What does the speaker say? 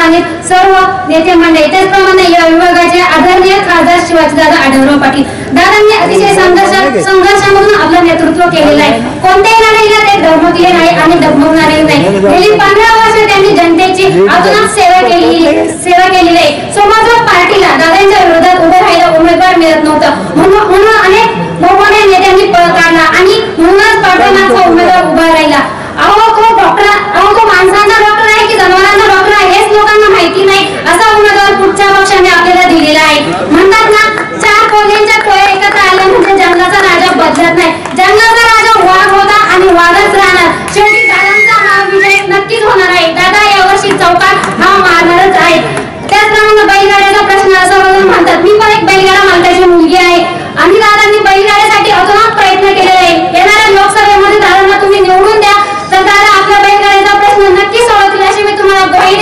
आव्हानित सर्व नेते मंडळी, त्याचप्रमाणे या विभागाचे आदरणीय खासदार शिवाजीदादा आढळराव पाटील दादांनी अतिशय संघर्षामधून आपलं नेतृत्व केलेलं आहे. कोणत्याही लढाईला ते डगमगले नाही आणि डगमगणारही नाही. गेली 15 वर्ष त्यांनी जनतेची अतोनात सेवा केलेली आहे. समाजवाद पार्टीला दादांच्या विरोधात उभं राहायला उमेदवार मिळत नव्हतं, म्हणून अनेक मोठमोठ्या नेत्यांनी पळ काढला आणि म्हणूनच पाठोपाठचा उमेदवार उभा राहिला. तो माणसांचा डॉक्टर आहे की जनावरांचा डॉक्टर आहे हेच लोकांना माहिती नाही, असा उमेदवार पुढच्या पक्षाने आपल्याला दिलेला आहे. म्हणतात ना, 4 कोल्ह्यांच्या टोळ्या एकत्र आल्या म्हणजे जंगलाचा राजा बदलत नाही. जंगलाचा राजा वाघ होता आणि वाघच राहणार. शेवटी दादांचा हा विजय नक्कीच होणार आहे. दादा यावर्षी चौकात हा मारणारच आहे. त्याचप्रमाणे बैलगाड्याचा प्रश्न असं म्हणतात, मी पण एक बैलगाडा मालकाची मुलगी आहे आणि दादांनी बैलगाड्यासाठी अतोनात प्रयत्न केलेले आहे. येणाऱ्या लोकसभेमध्ये दादांना तुम्ही निवडून द्या तर दादा आपल्या बैलगाड्याचा प्रश्न नक्की सोडवतील अशी मी तुम्हाला ग्वाही